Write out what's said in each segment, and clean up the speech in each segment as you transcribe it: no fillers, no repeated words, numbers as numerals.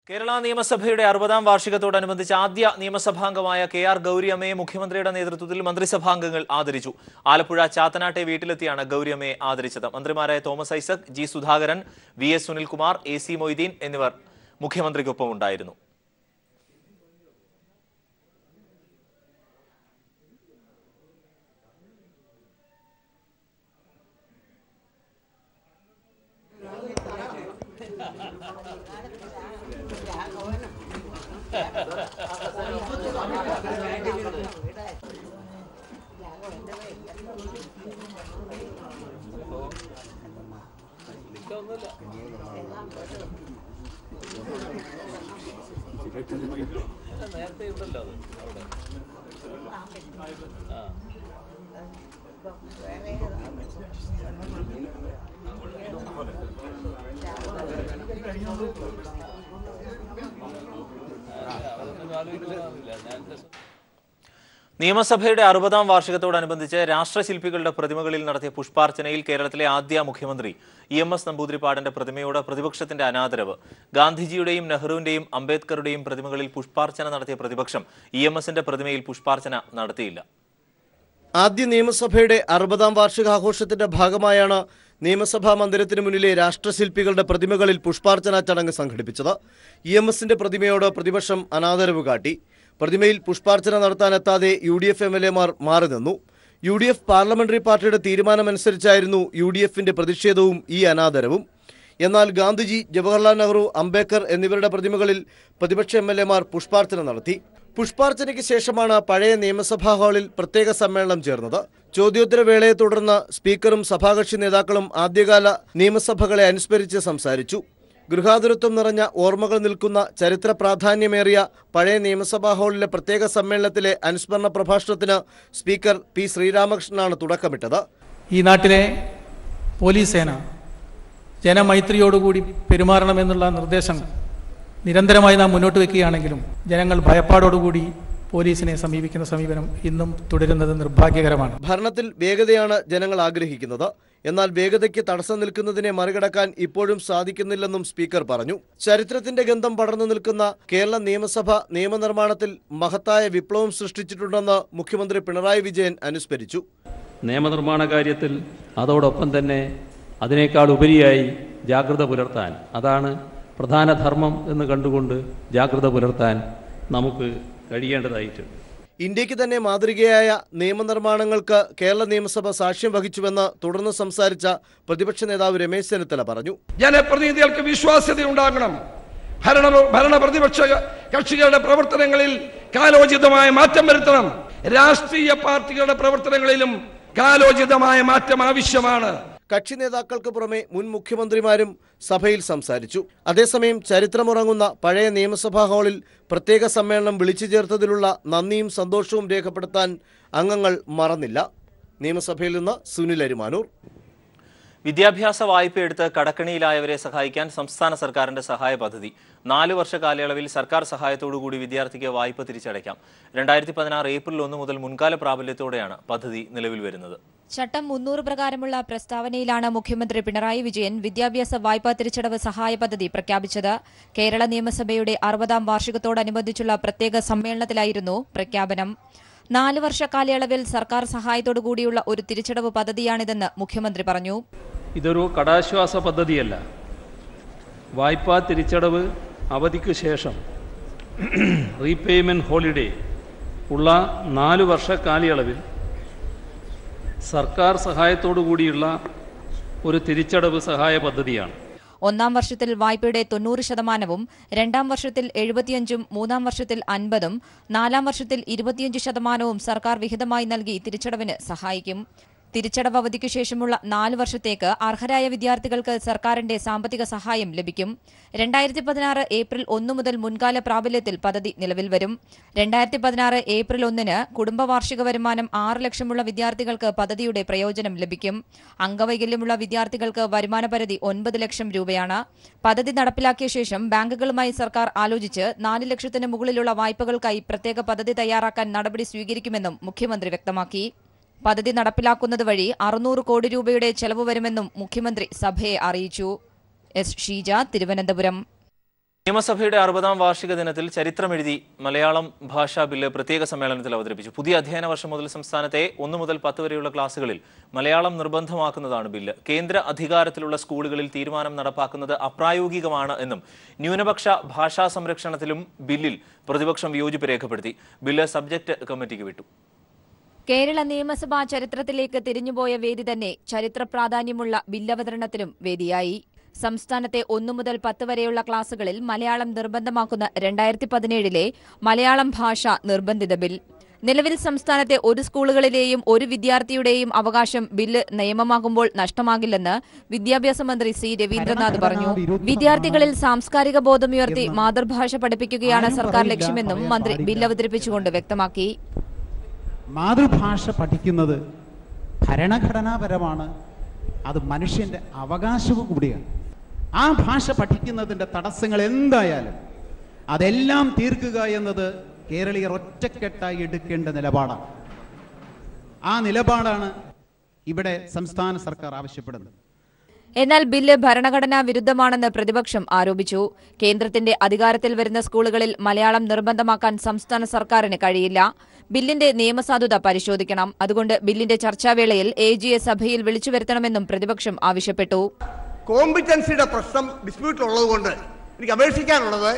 കേരള നിയമസഭയുടെ 60ാം വാർഷികത്തോടനുബന്ധിച്ച് ആദ്യ നിയമസഭാംഗമായ കെ.ആർ. ഗൗരിയമ്മയെ മുഖ്യമന്ത്രിയുടെ നേതൃത്വത്തിൽ മന്ത്രിസഭാംഗങ്ങൾ ആദരിച്ചു. ആലപ്പുഴ ചാത്തനാട്ടെ വീട്ടിലെത്തിയാണ് ഗൗരിയമ്മയെ ആദരിച്ചത്. മന്ത്രിമാരായ Thomas Isaac, G Sudhakaran, VS. Sunilkumar, AC. Moideen എന്നിവർ മുഖ്യമന്ത്രിക്കൊപ്പം ഉണ്ടായിരുന്നു. നിയമസഭയുടെ 60ാം വാർഷികത്തോടനുബന്ധിച്ച് രാഷ്ട്രശില്പികളുടെ പ്രതിമകളിൽ നടത്തിയ പുഷ്പാർച്ചനയിൽ കേരളത്തിലെ ആദ്യ മുഖ്യമന്ത്രി EMS നമ്പൂതിരിപ്പാടിന്റെ പ്രതിമയോട് പ്രതിപക്ഷത്തിന്റെ അനാദരവ്. ഗാന്ധിജിയുടെയും നെഹ്റുവിന്റെയും അംബേദ്കറുടെയും പ്രതിമകളിൽ പുഷ്പാർച്ചന നടത്തിയ പ്രതിപക്ഷം EMSന്റെ പ്രതിമയിൽ പുഷ്പാർച്ചന നടത്തിയില്ല. ആദ്യ നിയമസഭയുടെ 60ാം വാർഷികാഘോഷത്തിന്റെ ഭാഗമായാണ് നിയമസഭാ മന്ദിരത്തിന് മുന്നിലെ രാഷ്ട്രശില്പികളുടെ പ്രതിമകളിൽ പുഷ്പാർച്ചന ചടങ്ങ് സംഘടിപ്പിച്ചത്. EMSന്റെ പ്രതിമയോട് പ്രതിപക്ഷം അനാദരവ് കാട്ടി. പ്രതിമയിൽ പുഷ്പാർച്ചന നടത്താനെത്താതെ UDF MLA-മാർ മാറി നിന്നു. UDF പാർലമെന്ററി പാർട്ടിയുടെ തീരുമാനമനുസരിച്ചായിരുന്നു UDFന്റെ പ്രതിഷേധവും ഈ അനാദരവും. എന്നാൽ ഗാന്ധിജി, ജവഹർലാൽ നെഹ്റു, അംബേദ്കർ എന്നിവരുടെ പ്രതിമകളിൽ പ്രതിപക്ഷ MLA-മാർ പുഷ്പാർച്ചന നടത്തി. പുഷ്പാർച്ചനയ്ക്ക് ശേഷമാണ് പഴയ നിയമസഭാ ഹാളിൽ പ്രത്യേക സമ്മേളനം ചേർന്നത്. ചോദ്യോത്തരവേളയെ തുടർന്ന് സ്പീക്കറും സഭാകക്ഷി നേതാക്കളും ആദ്യകാല നിയമസഭകളെ അനുസ്മരിച്ച് സംസാരിച്ചു. ഗൃഹാതുരത്വം നിറഞ്ഞ ഓർമ്മകൾ നിൽക്കുന്ന ചരിത്ര പ്രാധാന്യമേറിയ പഴയ നിയമസഭാ ഹാളിലെ പ്രത്യേക സമ്മേളനത്തിലെ അനുസ്മരണ പ്രഭാഷണത്തിന് സ്പീക്കർ പി. ശ്രീരാമകൃഷ്ണനാണ് തുടക്കമിട്ടത്. ഈ നാട്ടിലെ പോലീസ് സേന ജനമൈത്രിയോടുകൂടി പെരുമാറണമെന്നുള്ള നിർദ്ദേശം നിരന്തരമായി നാം മുന്നോട്ട് വയ്ക്കുകയാണെങ്കിലും ജനങ്ങൾ ഭയപ്പാടോടുകൂടി പോലീസിനെ സമീപിക്കുന്ന സമീപനം ഇന്നും തുടരുന്നത് നിർഭാഗ്യകരമാണ്. ഭരണത്തിൽ വേഗതയാണ് ജനങ്ങൾ ആഗ്രഹിക്കുന്നത്. എന്നാൽ വേഗതയ്ക്ക് തടസ്സം നിൽക്കുന്നതിനെ മറികടക്കാൻ ഇപ്പോഴും സാധിക്കുന്നില്ലെന്നും സ്പീക്കർ പറഞ്ഞു. ചരിത്രത്തിന്റെ ഗന്ധം പടർന്നു നിൽക്കുന്ന കേരള നിയമസഭ നിയമനിർമ്മാണത്തിൽ മഹത്തായ വിപ്ലവം സൃഷ്ടിച്ചിട്ടുണ്ടെന്ന് മുഖ്യമന്ത്രി പിണറായി വിജയൻ അനുസ്മരിച്ചു. നിയമനിർമ്മാണ കാര്യത്തിൽ അതോടൊപ്പം തന്നെ അതിനേക്കാൾ ഉപരിയായി ജാഗ്രത പുലർത്താൻ, അതാണ് പ്രധാന ധർമ്മം എന്ന് കണ്ടുകൊണ്ട് ജാഗ്രത പുലർത്താൻ നമുക്ക് കഴിയേണ്ടതായിട്ടുണ്ട്. ഇന്ത്യക്ക് തന്നെ മാതൃകയായ നിയമനിർമ്മാണങ്ങൾക്ക് കേരള നിയമസഭ സാക്ഷ്യം വഹിച്ചുവെന്ന് തുടർന്ന് സംസാരിച്ച പ്രതിപക്ഷ നേതാവ് രമേശ് ചെന്നിത്തല പറഞ്ഞു. ജനപ്രതിനിധികൾക്ക് വിശ്വാസ്യതയുണ്ടാകണം. ഭരണ പ്രതിപക്ഷ കക്ഷികളുടെ പ്രവർത്തനങ്ങളിൽ കാലോചിതമായ മാറ്റം വരുത്തണം. രാഷ്ട്രീയ പാർട്ടികളുടെ പ്രവർത്തനങ്ങളിലും കാലോചിതമായ മാറ്റം ആവശ്യമാണ്. കക്ഷി നേതാക്കൾക്ക് പുറമെ മുൻ മുഖ്യമന്ത്രിമാരും സഭയിൽ സംസാരിച്ചു. അതേസമയം ചരിത്രമുറങ്ങുന്ന പഴയ നിയമസഭാ ഹാളിൽ പ്രത്യേക സമ്മേളനം വിളിച്ചു ചേർത്തതിലുള്ള നന്ദിയും സന്തോഷവും രേഖപ്പെടുത്താൻ അംഗങ്ങൾ മറന്നില്ല. നിയമസഭയിൽ നിന്ന് സുനിൽ അരിമാനൂർ. വിദ്യാഭ്യാസ വായ്പയെടുത്ത് കടക്കണിയിലായവരെ സഹായിക്കാൻ സംസ്ഥാന സർക്കാരിന്റെ സഹായ പദ്ധതി. 4 വർഷ കാലയളവിൽ സർക്കാർ സഹായത്തോടുകൂടി വിദ്യാർത്ഥിക്ക് വായ്പ തിരിച്ചടയ്ക്കാം. 2016 ഏപ്രിൽ 1 മുതൽ മുൻകാല പ്രാബല്യത്തോടെയാണ് പദ്ധതി നിലവിൽ വരുന്നത്. ചട്ടം 300 പ്രകാരമുള്ള പ്രസ്താവനയിലാണ് മുഖ്യമന്ത്രി പിണറായി വിജയൻ വിദ്യാഭ്യാസ വായ്പാ തിരിച്ചടവ് സഹായ പദ്ധതി പ്രഖ്യാപിച്ചത്. കേരള നിയമസഭയുടെ 60ാം വാർഷികത്തോടനുബന്ധിച്ചുള്ള പ്രത്യേക സമ്മേളനത്തിലായിരുന്നു പ്രഖ്യാപനം. 4 വർഷ കാലയളവിൽ സർക്കാർ സഹായത്തോടുകൂടിയുള്ള ഒരു തിരിച്ചടവ് പദ്ധതിയാണിതെന്ന് മുഖ്യമന്ത്രി പറഞ്ഞു. ഇതൊരു കടാശ്വാസ പദ്ധതിയല്ല. വായ്പാ തിരിച്ചടവ് അവധിക്ക് ശേഷം റീപേയ്മെന്റ് ഹോളിഡേ ഉള്ള 4 വർഷ കാലയളവിൽ സർക്കാർ സഹായത്തോടുകൂടിയുള്ള ഒരു തിരിച്ചടവ് സഹായ പദ്ധതിയാണ്. 1-ാം വർഷത്തിൽ വായ്പയുടെ 90%, 2-ാം വർഷത്തിൽ 75%, 3-ാം വർഷത്തിൽ 50%, 4-ാം വർഷത്തിൽ 25% സർക്കാർ വിഹിതമായി നൽകി തിരിച്ചടവിന് സഹായിക്കും. തിരിച്ചടവ് അവധിക്കു ശേഷമുള്ള 4 വർഷത്തേക്ക് അർഹരായ വിദ്യാർത്ഥികൾക്ക് സർക്കാരിന്റെ സാമ്പത്തിക സഹായം ലഭിക്കും. 2016 ഏപ്രിൽ 1 മുതൽ മുൻകാല പ്രാബല്യത്തിൽ പദ്ധതി നിലവിൽ വരും. 2016 ഏപ്രിൽ 1-ന് കുടുംബ വാർഷിക വരുമാനം 6 ലക്ഷമുള്ള വിദ്യാർത്ഥികൾക്ക് പദ്ധതിയുടെ പ്രയോജനം ലഭിക്കും. അംഗവൈകല്യമുള്ള വിദ്യാർത്ഥികൾക്ക് വരുമാന പരിധി 9 ലക്ഷം രൂപയാണ്. പദ്ധതി നടപ്പിലാക്കിയ ശേഷം ബാങ്കുകളുമായി സർക്കാർ ആലോചിച്ച് 4 ലക്ഷത്തിന് മുകളിലുള്ള വായ്പകൾക്കായി പ്രത്യേക പദ്ധതി തയ്യാറാക്കാൻ നടപടി സ്വീകരിക്കുമെന്നും മുഖ്യമന്ത്രി വ്യക്തമാക്കി. പദ്ധതി നടപ്പിലാക്കുന്നത് വഴി 600 കോടി രൂപയുടെ ചെലവ് വരുമെന്നും മുഖ്യമന്ത്രി സഭയെ അറിയിച്ചു. എസ് ഷീജ, തിരുവനന്തപുരം. നിയമസഭയുടെ 60ാം വാർഷിക ദിനത്തിൽ ചരിത്രമെഴുതി മലയാളം ഭാഷാ ബില്ല് പ്രത്യേക സമ്മേളനത്തിൽ അവതരിപ്പിച്ചു. പുതിയ അധ്യയന വർഷം മുതൽ സംസ്ഥാനത്തെ 1 മുതൽ 10 വരെയുള്ള ക്ലാസുകളിൽ മലയാളം നിർബന്ധമാക്കുന്നതാണ് ബില്ല്. കേന്ദ്ര അധികാരത്തിലുള്ള സ്കൂളുകളിൽ തീരുമാനം നടപ്പാക്കുന്നത് അപ്രായോഗികമാണ് എന്നും ന്യൂനപക്ഷ ഭാഷാ സംരക്ഷണത്തിലും ബില്ലിൽ പ്രതിപക്ഷം വിയോജിപ്പ് രേഖപ്പെടുത്തി. ബില്ല് സബ്ജക്ട് കമ്മിറ്റിക്ക് വിട്ടു. കേരള നിയമസഭാ ചരിത്രത്തിലേക്ക് തിരിഞ്ഞുപോയ വേദി തന്നെ ചരിത്ര പ്രാധാന്യമുള്ള ബില്ലവതരണത്തിനും വേദിയായി. സംസ്ഥാനത്തെ 1 മുതൽ 10 വരെയുള്ള ക്ലാസുകളിൽ മലയാളം നിർബന്ധമാക്കുന്ന 2017 മലയാളം ഭാഷ നിർബന്ധിത ബിൽ. നിലവിൽ സംസ്ഥാനത്തെ ഒരു സ്കൂളുകളിലെയും ഒരു വിദ്യാർത്ഥിയുടെയും അവകാശം ബില്ല് നിയമമാകുമ്പോൾ നഷ്ടമാകില്ലെന്ന് വിദ്യാഭ്യാസ മന്ത്രി സി രവീന്ദ്രനാഥ് പറഞ്ഞു. വിദ്യാർത്ഥികളിൽ സാംസ്കാരിക ബോധമുയർത്തി മാതൃഭാഷ പഠിപ്പിക്കുകയാണ് സർക്കാർ ലക്ഷ്യമെന്നും മന്ത്രി ബില്ല് അവതരിപ്പിച്ചുകൊണ്ട് വ്യക്തമാക്കി. മാതൃഭാഷ പഠിക്കുന്നത് ഭരണഘടനാപരമാണ്, അത് മനുഷ്യന്റെ അവകാശവും കൂടിയാണ്. ആ ഭാഷ പഠിക്കുന്നതിൻ്റെ തടസ്സങ്ങൾ എന്തായാലും അതെല്ലാം തീർക്കുക എന്നത് കേരളീയർ ഒറ്റക്കെട്ടായി എടുക്കേണ്ട നിലപാടാണ്. ആ നിലപാടാണ് ഇവിടെ സംസ്ഥാന സർക്കാർ ആവശ്യപ്പെടുന്നത്. എന്നാൽ ബില്ല് ഭരണഘടനാ വിരുദ്ധമാണെന്ന് പ്രതിപക്ഷം ആരോപിച്ചു. കേന്ദ്രത്തിന്റെ അധികാരത്തിൽ വരുന്ന സ്കൂളുകളിൽ മലയാളം നിർബന്ധമാക്കാൻ സംസ്ഥാന സർക്കാരിന് കഴിയില്ല. ബില്ലിന്റെ നിയമസാധുത പരിശോധിക്കണം. അതുകൊണ്ട് ബില്ലിന്റെ ചർച്ചാവേളയിൽ AGയെ സഭയിൽ വിളിച്ചു വരുത്തണമെന്നും പ്രതിപക്ഷം ആവശ്യപ്പെട്ടു. കോമ്പിറ്റൻസിയുടെ പ്രശ്നം ഡിസ്പ്യൂട്ടിലുള്ളതുകൊണ്ട് എനിക്ക് അപേക്ഷിക്കാനുള്ളത്,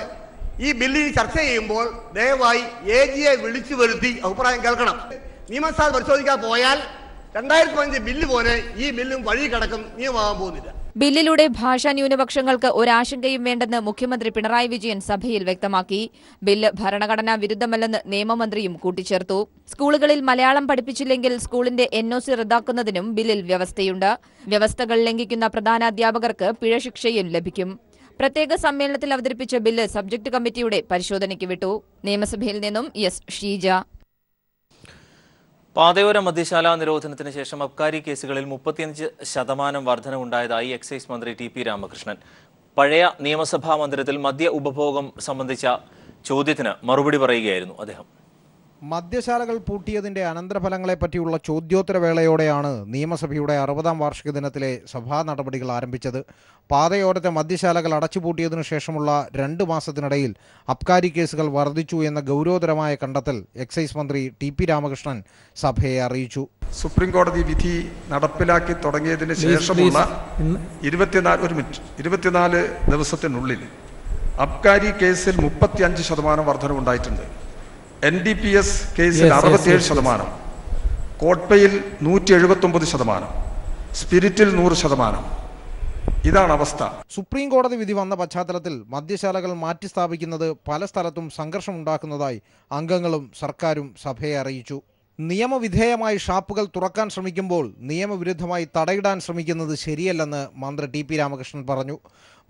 ഈ ബില്ലിൽ ചർച്ച ചെയ്യുമ്പോൾ ദയവായി AGയെ വിളിച്ചു വരുത്തി അഭിപ്രായം കേൾക്കണം. നിയമസഭ പരിശോധിക്കാൻ പോയാൽ 2015 ബില്ല് പോലെ ഈ ബില്ലും വഴി കിടക്കും, നിയമമാകാൻ പോകുന്നില്ല. ബില്ലിലൂടെ ഭാഷാ ന്യൂനപക്ഷങ്ങൾക്ക് ഒരാശങ്കയും വേണ്ടെന്ന് മുഖ്യമന്ത്രി പിണറായി വിജയൻ സഭയിൽ വ്യക്തമാക്കി. ബില്ല് ഭരണഘടനാ വിരുദ്ധമല്ലെന്ന് നിയമമന്ത്രിയും കൂട്ടിച്ചേർത്തു. സ്കൂളുകളിൽ മലയാളം പഠിപ്പിച്ചില്ലെങ്കിൽ സ്കൂളിന്റെ NOC റദ്ദാക്കുന്നതിനും ബില്ലിൽ വ്യവസ്ഥയുണ്ട്. വ്യവസ്ഥകൾ ലംഘിക്കുന്ന പ്രധാന അധ്യാപകർക്ക് പിഴശിക്ഷയും ലഭിക്കും. പ്രത്യേക സമ്മേളനത്തിൽ അവതരിപ്പിച്ച ബില്ല് സബ്ജക്ട് കമ്മിറ്റിയുടെ പരിശോധനയ്ക്ക് വിട്ടു. നിയമസഭയിൽ നിന്നും S. ഷീജ. പാതയോര മദ്യശാല നിരോധനത്തിന് ശേഷം അബ്കാരി കേസുകളിൽ 35% വർധനവുണ്ടായതായി എക്സൈസ് മന്ത്രി TP രാമകൃഷ്ണൻ. പഴയ നിയമസഭാ മന്ദിരത്തിൽ മദ്യ ഉപഭോഗം സംബന്ധിച്ച ചോദ്യത്തിന് മറുപടി പറയുകയായിരുന്നു അദ്ദേഹം. മദ്യശാലകൾ പൂട്ടിയതിന്റെ അനന്തരഫലങ്ങളെപ്പറ്റിയുള്ള ചോദ്യോത്തരവേളയോടെയാണ് നിയമസഭയുടെ 60ാം വാർഷിക ദിനത്തിലെ സഭാ നടപടികൾ ആരംഭിച്ചത്. പാതയോരത്തെ മദ്യശാലകൾ അടച്ചുപൂട്ടിയതിനു ശേഷമുള്ള 2 മാസത്തിനിടയിൽ അബ്കാരി കേസുകൾ വർദ്ധിച്ചു എന്ന ഗൗരവതരമായ കണ്ടെത്തൽ എക്സൈസ് മന്ത്രി TP രാമകൃഷ്ണൻ സഭയെ അറിയിച്ചു. സുപ്രീം കോടതി വിധി നടപ്പിലാക്കി തുടങ്ങിയതിന് ശേഷമുള്ള 24 ദിവസത്തിനുള്ളിൽ അബ്കാരി കേസിൽ 35% വർധനവുണ്ടായിട്ടുണ്ട്. NDPS കേസിൽ 67%, കോട്ട്പയിൽ 179%, സ്പിരിറ്റിൽ 100%. ഇതാണ് അവസ്ഥ. സുപ്രീം കോടതി വിധി വന്ന പശ്ചാത്തലത്തിൽ മദ്യശാലകൾ മാറ്റി സ്ഥാപിക്കുന്നത് പല സ്ഥലത്തും സംഘർഷമുണ്ടാക്കുന്നതായി അംഗങ്ങളും സർക്കാരും സഭയെ അറിയിച്ചു. നിയമവിധേയമായി ഷാപ്പുകൾ തുറക്കാൻ ശ്രമിക്കുമ്പോൾ നിയമവിരുദ്ധമായി തടയിടാൻ ശ്രമിക്കുന്നത് ശരിയല്ലെന്ന് മന്ത്രി TP രാമകൃഷ്ണൻ പറഞ്ഞു.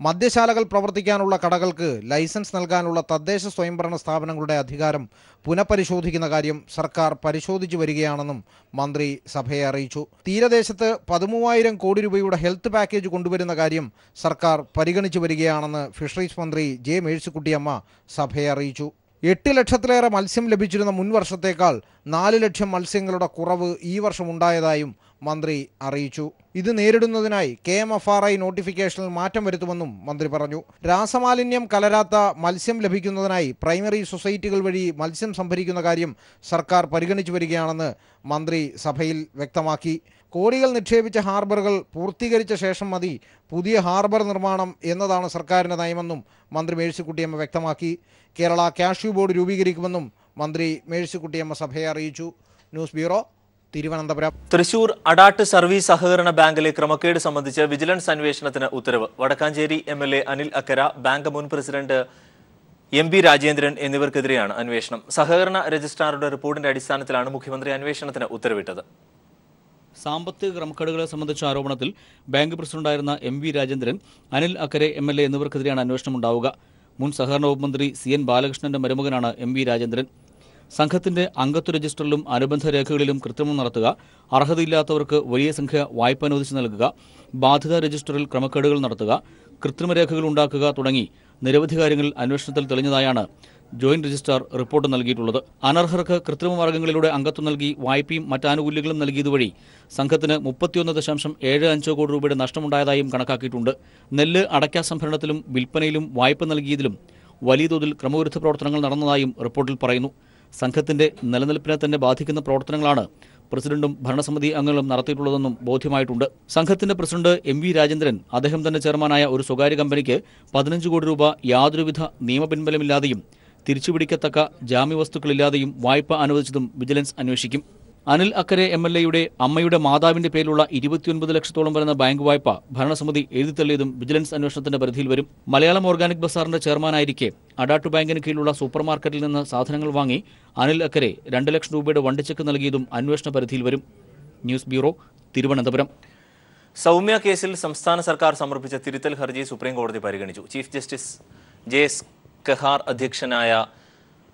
മദ്യശാലകൾ പ്രവർത്തിക്കാനുള്ള കടകൾക്ക് ലൈസൻസ് നൽകാനുള്ള തദ്ദേശ സ്വയംഭരണ സ്ഥാപനങ്ങളുടെ അധികാരം പുനഃപരിശോധിക്കുന്ന കാര്യം സർക്കാർ പരിശോധിച്ചു വരികയാണെന്നും മന്ത്രി സഭയെ അറിയിച്ചു. തീരദേശത്ത് 13,000 കോടി രൂപയുടെ ഹെൽത്ത് പാക്കേജ് കൊണ്ടുവരുന്ന കാര്യം സർക്കാർ പരിഗണിച്ചു വരികയാണെന്ന് ഫിഷറീസ് മന്ത്രി J. മേഴ്സിക്കുട്ടിയമ്മ സഭയെ അറിയിച്ചു. 8 ലക്ഷത്തിലേറെ മത്സ്യം ലഭിച്ചിരുന്ന മുൻ വർഷത്തേക്കാൾ 4 ലക്ഷം മത്സ്യങ്ങളുടെ കുറവ് ഈ വർഷം ഉണ്ടായതായും മന്ത്രി അറിയിച്ചു. ഇത് നേരിടുന്നതിനായി KMFRI നോട്ടിഫിക്കേഷനിൽ മാറ്റം വരുത്തുമെന്നും മന്ത്രി പറഞ്ഞു. രാസമാലിന്യം കലരാത്ത മത്സ്യം ലഭിക്കുന്നതിനായി പ്രൈമറി സൊസൈറ്റികൾ വഴി മത്സ്യം സംഭരിക്കുന്ന കാര്യം സർക്കാർ പരിഗണിച്ചു വരികയാണെന്ന് മന്ത്രി സഭയിൽ വ്യക്തമാക്കി. കോടികൾ നിക്ഷേപിച്ച ഹാർബറുകൾ പൂർത്തീകരിച്ച ശേഷം മതി പുതിയ ഹാർബർ നിർമ്മാണം എന്നതാണ് സർക്കാരിൻ്റെ നയമെന്നും മന്ത്രി മേഴ്സിക്കുട്ടിയമ്മ വ്യക്തമാക്കി. കേരള കാഷ്യൂ ബോർഡ് രൂപീകരിക്കുമെന്നും മന്ത്രി മേഴ്സിക്കുട്ടിയമ്മ സഭയെ അറിയിച്ചു. News bureau, Thiruvananthapuram. Thrissur Adat service സഹകരണ ബാങ്കിലെ ക്രമക്കേട് സംബന്ധിച്ച് വിജിലൻസ് അന്വേഷണത്തിന് ഉത്തരവ്. വടക്കാഞ്ചേരി MLA അനിൽ അക്കര, ബാങ്ക് മുൻ പ്രസിഡന്റ് MP രാജേന്ദ്രൻ എന്നിവർക്കെതിരെയാണ് അന്വേഷണം. സഹകരണ രജിസ്ട്രാറുടെ റിപ്പോർട്ടിന്റെ അടിസ്ഥാനത്തിലാണ് മുഖ്യമന്ത്രി അന്വേഷണത്തിന് ഉത്തരവിട്ടത്. സാമ്പത്തിക ക്രമക്കേടുകളെ സംബന്ധിച്ച ആരോപണത്തിൽ ബാങ്ക് പ്രസിഡന്റായിരുന്ന MP രാജേന്ദ്രൻ, അനിൽ അക്കരെ MLA എന്നിവർക്കെതിരെയാണ് അന്വേഷണം ഉണ്ടാവുക. മുൻ സഹകരണ വകുപ്പ് മന്ത്രി CN ബാലകൃഷ്ണന്റെ മരുമകനാണ് MP രാജേന്ദ്രൻ. സംഘത്തിന്റെ അംഗത്വ രജിസ്റ്ററിലും അനുബന്ധ രേഖകളിലും കൃത്രിമം നടത്തുക, അർഹതയില്ലാത്തവർക്ക് വലിയ സംഖ്യ വായ്പ അനുവദിച്ച് നൽകുക, ബാധ്യതാ രജിസ്റ്ററിൽ ക്രമക്കേടുകൾ നടത്തുക, കൃത്രിമരേഖകൾ ഉണ്ടാക്കുക തുടങ്ങി നിരവധി കാര്യങ്ങൾ അന്വേഷണത്തിൽ തെളിഞ്ഞതായാണ് ജോയിന്റ് രജിസ്ട്രാർ റിപ്പോർട്ട് നൽകിയിട്ടുള്ളത്. അനർഹർക്ക് കൃത്രിമ മാർഗങ്ങളിലൂടെ അംഗത്വം നൽകി വായ്പയും മറ്റാനുകൂല്യങ്ങളും നൽകിയതുവഴി സംഘത്തിന് 31.75 കോടി രൂപയുടെ നഷ്ടമുണ്ടായതായും കണക്കാക്കിയിട്ടുണ്ട്. നെല്ല് അടയ്ക്കാ സംഭരണത്തിലും വിൽപ്പനയിലും വായ്പ നൽകിയതിലും വലിയ തോതിൽ ക്രമവിരുദ്ധ പ്രവർത്തനങ്ങൾ നടന്നതായും റിപ്പോർട്ടിൽ പറയുന്നു. സംഘത്തിന്റെ നിലനിൽപ്പിനെ തന്നെ ബാധിക്കുന്ന പ്രവർത്തനങ്ങളാണ് പ്രസിഡന്റും ഭരണസമിതി അംഗങ്ങളും നടത്തിയിട്ടുള്ളതെന്നും ബോധ്യമായിട്ടുണ്ട്. സംഘത്തിന്റെ പ്രസിഡന്റ് എം വി രാജേന്ദ്രൻ അദ്ദേഹം തന്നെ ചെയർമാനായ ഒരു സ്വകാര്യ കമ്പനിക്ക് 15 കോടി രൂപ യാതൊരുവിധ നിയമപിൻബലമില്ലാതെയും തിരിച്ചുപിടിക്കത്തക്ക ജാമ്യവസ്തുക്കളില്ലാതെയും വായ്പ അനുവദിച്ചതും വിജിലൻസ് അന്വേഷിക്കും. അനിൽ അക്കരെ MLAയുടെ അമ്മയുടെ മാതാവിന്റെ പേരിലുള്ള 29 ലക്ഷത്തോളം വരുന്ന ബാങ്ക് വായ്പ ഭരണസമിതി എഴുതിത്തള്ളിയതും വിജിലൻസ് അന്വേഷണത്തിന്റെ പരിധിയിൽ വരും. മലയാളം ഓർഗാനിക് ബസാറിന്റെ ചെയർമാനായിരിക്കെ അഡാട്ടു ബാങ്കിന് കീഴിലുള്ള സൂപ്പർ മാർക്കറ്റിൽ നിന്ന് സാധനങ്ങൾ വാങ്ങി അനിൽ അക്കരെ 2 ലക്ഷം രൂപയുടെ വണ്ടിച്ചെക്ക് നൽകിയതും അന്വേഷണ പരിധിയിൽ വരും. News bureau, Thiruvananthapuram. സൗമ്യ കേസിൽ സംസ്ഥാന സർക്കാർ സമർപ്പിച്ച തിരുത്തൽ ഹർജി സുപ്രീംകോടതി പരിഗണിച്ചു. ചീഫ് ജസ്റ്റിസ് JS കഹാർ അധ്യക്ഷനായ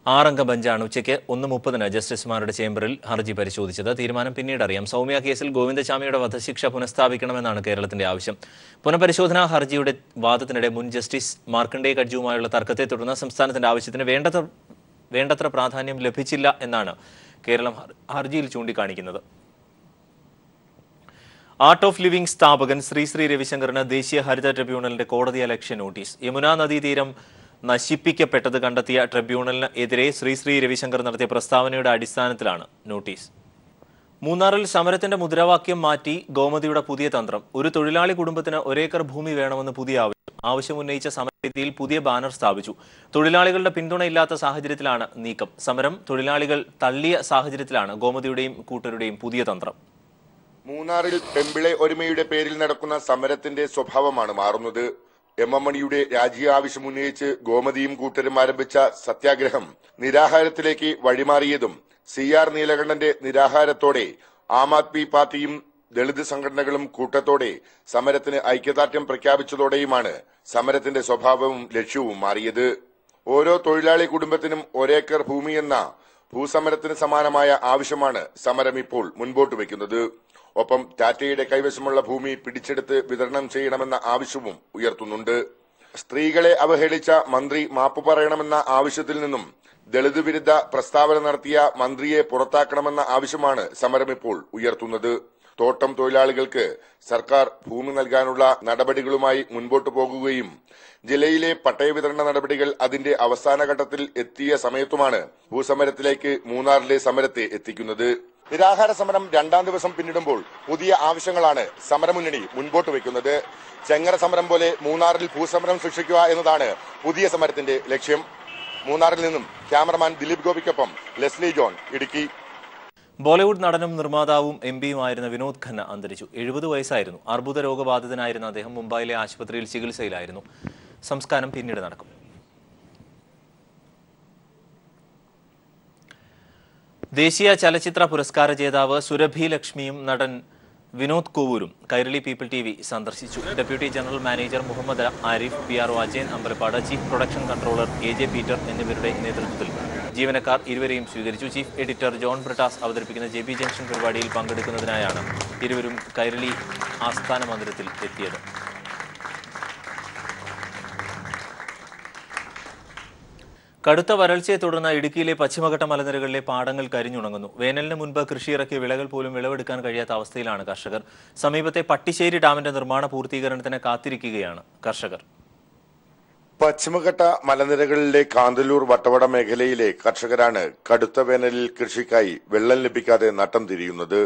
6-അംഗ ബെഞ്ചാണ് ഉച്ചയ്ക്ക് 1:30 ജസ്റ്റിസുമാരുടെ ചേംബറിൽ ഹർജി പരിശോധിച്ചത്. തീരുമാനം പിന്നീട് അറിയാം. സൗമ്യ കേസിൽ ഗോവിന്ദചാമിയുടെ വധശിക്ഷ പുനഃസ്ഥാപിക്കണമെന്നാണ് കേരളത്തിന്റെ ആവശ്യം. പുനഃപരിശോധനാ ഹർജിയുടെ വാദത്തിനിടെ മുൻ ജസ്റ്റിസ് മാർക്കണ്ഡേ കട്ജുവുമായുള്ള തർക്കത്തെ തുടർന്ന് സംസ്ഥാനത്തിന്റെ ആവശ്യത്തിന് വേണ്ടത്ര പ്രാധാന്യം ലഭിച്ചില്ല എന്നാണ് കേരളം ഹർജിയിൽ ചൂണ്ടിക്കാണിക്കുന്നത്. ആർട്ട് ഓഫ് ലിവിംഗ് സ്ഥാപകൻ ശ്രീ രവിശങ്കറിന് ദേശീയ ഹരിത ട്രിബ്യൂണലിന്റെ കോടതിയലക്ഷ്യ നോട്ടീസ്. യമുനാ നദീതീരം നശിപ്പിക്കപ്പെട്ടത് കണ്ടെത്തിയ ട്രിബ്യൂണലിന് എതിരെ ശ്രീ രവിശങ്കർ നടത്തിയ പ്രസ്താവനയുടെ അടിസ്ഥാനത്തിലാണ് നോട്ടീസ്. മൂന്നാറിൽ സമരത്തിന്റെ മുദ്രാവാക്യം മാറ്റി ഗോമതിയുടെ പുതിയ തന്ത്രം. ഒരു തൊഴിലാളി കുടുംബത്തിന് 1 ഏക്കർ ഭൂമി വേണമെന്ന് പുതിയ ആവശ്യമുന്നയിച്ച സമരവേദിയിൽ പുതിയ ബാനർ സ്ഥാപിച്ചു. തൊഴിലാളികളുടെ പിന്തുണയില്ലാത്ത സാഹചര്യത്തിലാണ് നീക്കം. സമരം തൊഴിലാളികൾ തള്ളിയ സാഹചര്യത്തിലാണ് ഗോമതിയുടെയും കൂട്ടരുടെയും പുതിയ തന്ത്രം. മൂന്നാറിൽ പെമ്പിളെ ഒരുമയുടെ പേരിൽ നടക്കുന്ന സമരത്തിന്റെ സ്വഭാവമാണ് മാറുന്നത്. MM മണിയുടെ രാജീയ ആവശ്യം ഉന്നയിച്ച് ഗോമതിയും കൂട്ടരും ആരംഭിച്ച സത്യാഗ്രഹം നിരാഹാരത്തിലേക്ക് വഴിമാറിയതും CR നീലകണ്ഠന്റെ നിരാഹാരത്തോടെ ആം ആദ്മി പാർട്ടിയും ദളിത് സംഘടനകളും കൂട്ടത്തോടെ സമരത്തിന് ഐക്യദാർഢ്യം പ്രഖ്യാപിച്ചതോടെയുമാണ് സമരത്തിന്റെ സ്വഭാവവും ലക്ഷ്യവും മാറിയത്. ഓരോ തൊഴിലാളി കുടുംബത്തിനും 1 ഏക്കർ ഭൂമി എന്ന ഭൂസമരത്തിന് സമാനമായ ആവശ്യമാണ് സമരം ഇപ്പോൾ മുൻപോട്ട് വയ്ക്കുന്നത്. ഒപ്പം ടാറ്റയുടെ കൈവശമുള്ള ഭൂമി പിടിച്ചെടുത്ത് വിതരണം ചെയ്യണമെന്ന ആവശ്യവും ഉയർത്തുന്നുണ്ട്. സ്ത്രീകളെ അവഹേളിച്ച മന്ത്രി മാപ്പ് പറയണമെന്ന ആവശ്യത്തിൽ നിന്നും ദളിത് വിരുദ്ധ പ്രസ്താവന നടത്തിയ മന്ത്രിയെ പുറത്താക്കണമെന്ന ആവശ്യമാണ് സമരം ഇപ്പോൾ ഉയർത്തുന്നത്. തോട്ടം തൊഴിലാളികൾക്ക് സർക്കാർ ഭൂമി നൽകാനുള്ള നടപടികളുമായി മുൻപോട്ടു പോകുകയും ജില്ലയിലെ പട്ടയ വിതരണ നടപടികൾ അതിന്റെ അവസാന ഘട്ടത്തിൽ എത്തിയ സമയത്തുമാണ് ഭൂസമരത്തിലേക്ക് മൂന്നാറിലെ സമരത്തെ എത്തിക്കുന്നത്. നിരാഹാര സമരം 2ാം ദിവസം പിന്നിടുമ്പോൾ പുതിയ ആവശ്യങ്ങളാണ് സമരമുന്നണി മുൻപോട്ട് വയ്ക്കുന്നത്. ചെങ്ങറ സമരം പോലെ മൂന്നാറിൽ ഭൂസമരം സൃഷ്ടിക്കുക എന്നതാണ് പുതിയ സമരത്തിന്റെ ലക്ഷ്യം. മൂന്നാറിൽ നിന്നും ക്യാമറമാൻ ദിലീപ് ഗോപിക്കൊപ്പം ലെസ്ലി ജോൺ, ഇടുക്കി. ബോളിവുഡ് നടനും നിർമ്മാതാവും MP-യുമായിരുന്ന വിനോദ് ഖന്ന അന്തരിച്ചു. 70 വയസ്സായിരുന്നു. അർബുദ രോഗബാധിതനായിരുന്ന അദ്ദേഹം മുംബൈയിലെ ആശുപത്രിയിൽ ചികിത്സയിലായിരുന്നു. സംസ്കാരം പിന്നീട് നടക്കും. ദേശീയ ചലച്ചിത്ര പുരസ്കാര ജേതാവ് സുരഭി ലക്ഷ്മിയും നടൻ വിനോദ് കോവൂരും കൈരളി പീപ്പിൾ TV സന്ദർശിച്ചു. Deputy general manager Muhammad Arif, PRO Ajayan Ambalappad, chief production controller AJ Peter എന്നിവരുടെ നേതൃത്വത്തിൽ ജീവനക്കാർ ഇരുവരെയും സ്വീകരിച്ചു. ചീഫ് എഡിറ്റർ ജോൺ ബ്രിട്ടാസ് അവതരിപ്പിക്കുന്ന JB ജംഗ്ഷൻ പരിപാടിയിൽ പങ്കെടുക്കുന്നതിനായാണ് ഇരുവരും കൈരളി ആസ്ഥാന മന്ദിരത്തിൽ എത്തിയത്. കടുത്ത വരൾച്ചയെ തുടർന്ന് ഇടുക്കിയിലെ പശ്ചിമഘട്ട മലനിരകളിലെ പാടങ്ങൾ കരിഞ്ഞുണങ്ങുന്നു. വേനലിന് മുൻപ് കൃഷിയിറക്കിയ വിളകൾ പോലും വിളവെടുക്കാൻ കഴിയാത്ത അവസ്ഥയിലാണ് കർഷകർ. സമീപത്തെ പട്ടിശ്ശേരി ഡാമിന്റെ നിർമ്മാണ പൂർത്തീകരണത്തിന് കാത്തിരിക്കുകയാണ് കർഷകർ. പശ്ചിമഘട്ട മലനിരകളിലെ കാന്തല്ലൂർ വട്ടവട മേഖലയിലെ കർഷകരാണ് കടുത്ത വേനലിൽ കൃഷിക്കായി വെള്ളം ലഭിക്കാതെ നട്ടം തിരിയുന്നത്.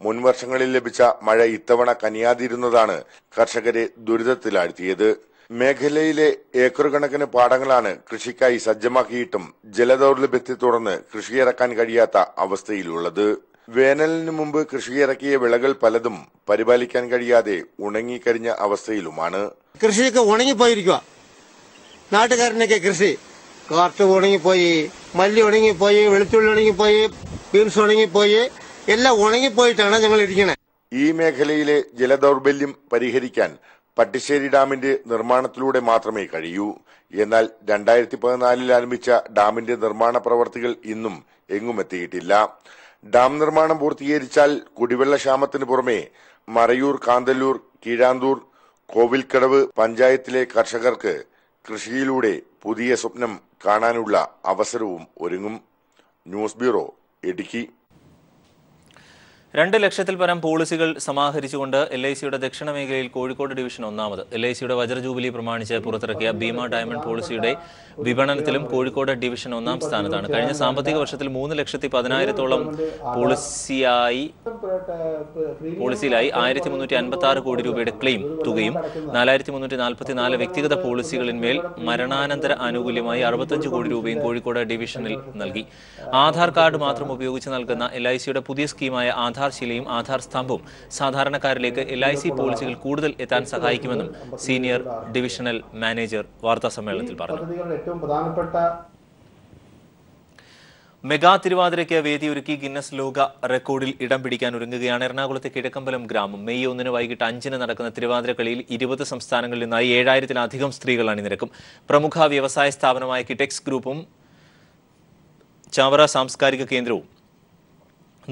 മുൻവർഷങ്ങളിൽ ലഭിച്ച മഴ ഇത്തവണ കനിയാതിരുന്നതാണ് കർഷകരെ ദുരിതത്തിലാഴ്ത്തിയത്. മേഖലയിലെ ഏക്കർ കണക്കിന് പാടങ്ങളാണ് കൃഷിക്കായി സജ്ജമാക്കിയിട്ടും ജലദൗർലഭ്യത്തെ തുടർന്ന് കൃഷിയിറക്കാൻ കഴിയാത്ത അവസ്ഥയിലുള്ളത്. വേനലിന് മുമ്പ് കൃഷിയിറക്കിയ വിളകൾ പലതും പരിപാലിക്കാൻ കഴിയാതെ ഉണങ്ങിക്കരിഞ്ഞ അവസ്ഥയിലുമാണ്. കൃഷിയൊക്കെ ഉണങ്ങിപ്പോയിരിക്കുക. നാട്ടുകാരനൊക്കെ കൃഷി കാർട്ട് ഉണങ്ങിപ്പോയി, മല്ലി ഉണങ്ങിപ്പോയി, വെളുത്തുള്ളി ഉണങ്ങിപ്പോയി, ബീൻസ് ഉണങ്ങിപ്പോയി, എല്ലാം ഉണങ്ങിപ്പോയിട്ടാണ് ഞങ്ങൾ ഇരിക്കുന്നത്. ഈ മേഖലയിലെ ജലദൗർബല്യം പരിഹരിക്കാൻ പട്ടിശ്ശേരി ഡാമിന്റെ നിർമ്മാണത്തിലൂടെ മാത്രമേ കഴിയൂ. എന്നാൽ 2014 ആരംഭിച്ച ഡാമിന്റെ നിർമ്മാണ പ്രവർത്തികൾ ഇന്നും എങ്ങുമെത്തിയിട്ടില്ല. ഡാം നിർമ്മാണം പൂർത്തീകരിച്ചാൽ കുടിവെള്ള ക്ഷാമത്തിന് പുറമെ മറയൂർ, കാന്തല്ലൂർ, കീഴാന്തൂർ, കോവിൽക്കടവ് പഞ്ചായത്തിലെ കർഷകർക്ക് കൃഷിയിലൂടെ പുതിയ സ്വപ്നം കാണാനുള്ള അവസരവും ഒരുങ്ങും. News bureau, Idukki. 2 ലക്ഷത്തിൽ പരം പോളിസികൾ സമാഹരിച്ചുകൊണ്ട് LICയുടെ ദക്ഷിണ മേഖലയിൽ കോഴിക്കോട് ഡിവിഷൻ ഒന്നാമത്. LICയുടെ വജ്ര ജൂബിലി പ്രമാണിച്ച് പുറത്തിറക്കിയ ഭീമ ഡയമണ്ട് പോളിസിയുടെ വിപണനത്തിലും കോഴിക്കോട് ഡിവിഷൻ ഒന്നാം സ്ഥാനത്താണ്. കഴിഞ്ഞ സാമ്പത്തിക വർഷത്തിൽ 3,10,000-ഓളം പോളിസിയിലായി 1,356 കോടി രൂപയുടെ ക്ലെയിം തുകയും 4,344 വ്യക്തിഗത പോളിസികളിന്മേൽ മരണാനന്തര ആനുകൂല്യമായി 65 കോടി രൂപയും കോഴിക്കോട് ഡിവിഷനിൽ നൽകി. ആധാർ കാർഡ് മാത്രം ഉപയോഗിച്ച് നൽകുന്ന LICയുടെ പുതിയ സ്കീമായ ആധാർ ശിലയും ആധാർ സ്തംഭവും സാധാരണക്കാരിലേക്ക് LIC പോളിസികൾ കൂടുതൽ എത്താൻ സഹായിക്കുമെന്നും സീനിയർ ഡിവിഷണൽ മാനേജർ വാർത്താസമ്മേളനത്തിൽ പറഞ്ഞു. മെഗാ തിരുവാതിരയ്ക്ക് വേദിയൊരുക്കി ഗിന്നസ് ലോക റെക്കോർഡിൽ ഇടം പിടിക്കാൻ ഒരുങ്ങുകയാണ് എറണാകുളത്തെ കിഴക്കമ്പലം ഗ്രാമം. മെയ് 1 വൈകിട്ട് 5 നടക്കുന്ന തിരുവാതിര കളിയിൽ 20 സംസ്ഥാനങ്ങളിൽ നിന്നായി 7,000-ലധികം സ്ത്രീകൾ അണിനിരക്കും. പ്രമുഖ വ്യവസായ സ്ഥാപനമായ കിറ്റെക്സ് ഗ്രൂപ്പും ചാവറ സാംസ്കാരിക കേന്ദ്രവും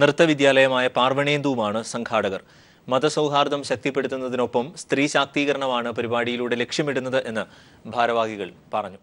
നൃത്തവിദ്യാലയമായ പാർവണേന്ദുവുമാണ് സംഘാടകർ. മതസൗഹാർദ്ദം ശക്തിപ്പെടുത്തുന്നതിനൊപ്പം സ്ത്രീ ശാക്തീകരണമാണ് പരിപാടിയിലൂടെ ലക്ഷ്യമിടുന്നത് എന്ന് ഭാരവാഹികൾ പറഞ്ഞു.